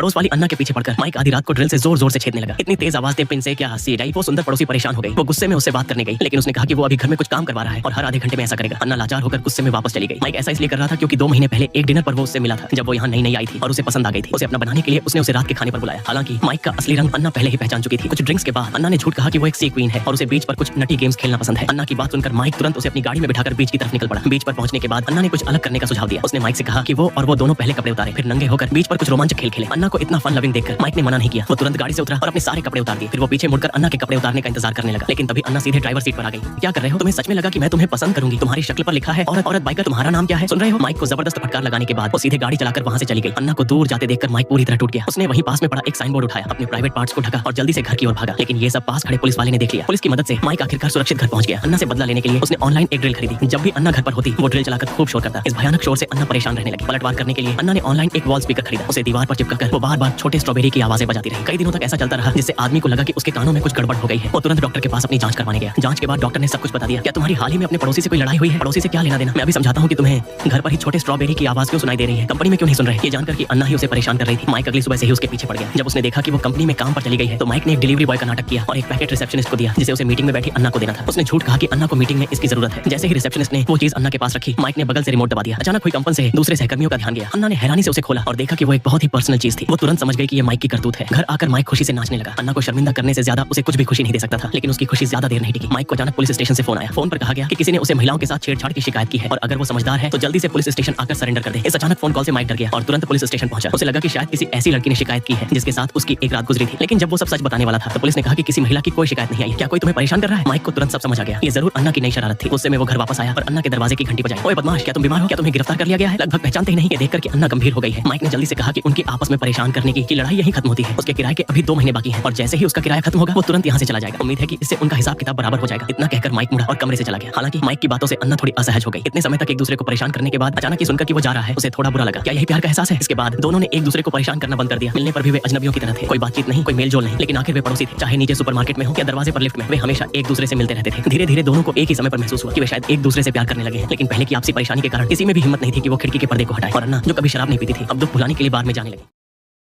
पड़ोस वाली अन्ना के पीछे पड़कर माइक आधी रात को ड्रिल से जोर जोर से छेदने लगा। इतनी तेज आवाज टेपिन से क्या हंसी जाई। वो सुंदर पड़ोसी परेशान हो गई। वो गुस्से में उससे बात करने गई, लेकिन उसने कहा कि वो अभी घर में कुछ काम करवा रहा है और हर आधे घंटे में ऐसा करेगा। अन्ना लाचार होकर गुस्से में वापस चली गई। माइक ऐसा इसलिए कर रहा था क्योंकि 2 महीने पहले एक डिनर पर वो उससे मिला था, जब वो यहाँ नई आई थी और उसे पसंद आ गई थी। उसे अपना बनाने के लिए उसने उसे रात के खाने पर बुलाया। हालांकि माइक का असली रंग अन्ना पहले ही पहचान चुकी थी। कुछ ड्रिंक्स के बाद अन्ना ने झूठ कहा कि वो एक सी क्वीन है और उसे बीच पर कुछ नटी गेम्स खेलना पसंद है। अन्ना की बात सुनकर माइक तुरंत उसे अपनी गाड़ी में बिठाकर बीच की तरफ निकल पड़ा। बीच पर पहुंचने के बाद अन्ना ने कुछ अलग करने का सुझाव दिया। उसने माइक से कहा कि वो दोनों पहले कपड़े उतारे, फिर नंगे होकर बीच पर कुछ रोमांचक खेल खेले। अन्ना को इतना फन लविंग देखकर माइक ने मना नहीं किया। वो तुरंत गाड़ी से उतरा और अपने सारे कपड़े उतार दिए। फिर वो पीछे मुड़कर अन्ना के कपड़े उतारने का इंतजार करने लगा, लेकिन तभी अन्ना सीधे ड्राइवर सीट पर आ गई। क्या कर रहे हो? तुम्हें सच में लगा कि मैं तुम्हें पसंद करूंगी? तुम्हारी शक्ल पर लिखा है औरत बाइकर, तुम्हारा नाम क्या है? सुन रहे हो? माइक को जबरदस्त फटकार लगाने के बाद वो सीधे गाड़ी चलाकर वहां से चली गई। अन्ना को दूर जाते देखकर माइक पूरी तरह टूट गया। उसने वहीं पास में पड़ा एक साइन बोर्ड उठाया, अपने प्राइवेट पार्ट्स को ढका और जल्दी से घर की ओर भागा। लेकिन ये सब पास खड़े पुलिस वाले ने देख लिया। पुलिस की मदद से माइक आखिरकार सुरक्षित घर पहुंच गया। अन्ना से बदला लेने के लिए उसने ऑनलाइन एक ड्रिल खरीदी। जब भी अन्ना घर पर होती, वो ड्रिल चलाकर खूब शोर करता। इस भयानक शोर से अन्ना परेशान रहने लगी। पलटवार करने के लिए अन्ना ने ऑनलाइन एक वॉल स्पीकर खरीदा। उसे दीवार पर चिपकाकर वो बार-बार छोटे स्ट्रॉबेरी की आवाजें बजाती रही। कई दिनों तक ऐसा चलता रहा, जिससे आदमी को लगा कि उसके कानों में कुछ गड़बड़ हो गई है। वो तुरंत डॉक्टर के पास अपनी जांच करवाने गया। जांच के बाद डॉक्टर ने सब कुछ बता दिया। क्या तुम्हारी हाल ही में अपने पड़ोसी से कोई लड़ाई हुई है? पड़ोसी से क्या लेना देना? मैं अभी समझाता हूँ कि तुम्हें घर पर ही छोटे स्ट्रॉबेरी की आवाज क्यों सुनाई दे रही है, कंपनी में क्यों नहीं सुन रहे? ये जानकर कि अन्ना ही उसे परेशान कर रही थी, माइक अगली सुबह से ही उसके पीछे पड़ गया। जब उसने देखा कि वो कंपनी में काम पर चली गई है, तो माइक ने एक डिलीवरी बॉय का नाटक किया और एक पैकेट रिसेप्शनिस्ट को दिया, जिसे उसे मीटिंग में बैठी अन्ना को देना था। उसने झूठ कहा कि अन्ना को मीटिंग में इसकी जरूरत है। जैसे ही रिसेप्शनिस्ट ने वो चीज अन्ना के पास रखी, माइक ने बगल से रिमोट दबा दिया। अचानक हुई कंपन से दूसरे सहकर्मियों का ध्यान गया। अन्ना ने हैरानी से उसे खोला और देखा कि वो एक बहुत ही पर्सनल चीज थी। वो तुरंत समझ गई कि ये माइक की करतूत है। घर आकर माइक खुशी से नाचने लगा। अन्ना को शर्मिंदा करने से ज्यादा उसे कुछ भी खुशी नहीं दे सकता था, लेकिन उसकी खुशी ज्यादा देर नहीं टिकी। माइक को अचानक पुलिस स्टेशन से फोन आया। फोन पर कहा गया कि किसी ने उसे महिलाओं के साथ छेड़छाड़ की शिकायत की है और अगर वो समझदार है तो जल्दी से पुलिस स्टेशन आकर सरेंडर कर दे। इस अचानक फोन कॉल से माइक डर गया और तुरंत पुलिस स्टेशन पहुंचा। उसे लगा कि शायद किसी ऐसी लड़की ने शिकायत की है जिसके साथ उसकी एक रात गुजरी थी, लेकिन जब वो सब सच बताने वाला था तो पुलिस ने कहा कि किसी महिला की कोई शिकायत नहीं आई। क्या कोई तुम्हें परेशान कर रहा है? माइक को तुरंत सब समझ आ गया। ये जरूर अन्ना की नई शरारत थी। उससे में वो घर वापस आया और अन्ना के दरवाजे की घंटी बजाई। ओए बदमाश, क्या तुम बीमार हो? क्या तुम्हें गिरफ्तार कर लिया गया है? लगभग पहचानते ही नहीं। ये देखकर कि अन्ना गंभीर हो गई है, माइक ने जल्दी से कहा कि उनकी आपस में परेशान करने की लड़ाई यही खत्म होती है। उसके किराए के अभी 2 महीने बाकी हैं और जैसे ही उसका किराया खत्म होगा वो तुरंत यहाँ से चला जाएगा। उम्मीद है कि इससे उनका हिसाब किताब बराबर हो जाएगा। इतना कहकर माइक मुड़ा और कमरे से चला गया। हालांकि माइक की बातों से अन्ना थोड़ी असहज हो गई। इतने समय तक एक दूसरे को परेशान करने के बाद अचानक ही सुनकर कि वो जा रहा है, उसे थोड़ा बुरा लगा। क्या यही प्यार का एहसास है? इसके बाद दोनों ने एक दूसरे को परेशान करना बंद कर दिया। मिलने पर भी वे अजनबियों की तरह थे। कोई बातचीत नहीं, कोई मेलजोल नहीं, लेकिन आखिर वे पड़ोसी थे। चाहे नीचे सुपरमार्केट में हो या दरवाजे पर लिफ्ट में, वे हमेशा एक दूसरे से मिलते रहते थे। धीरे धीरे दोनों को एक ही समय पर महसूस हुआ कि वे शायद एक दूसरे से प्यार करने लगे हैं, लेकिन पहले की आपसी परेशानी के कारण किसी में भी हिम्मत नहीं थी कि वो खिड़की के पर्दे को हटाए। और अन्ना, जो कभी शराब नहीं पीती थी, अब दुख भुलाने के लिए बार में जाने लगी।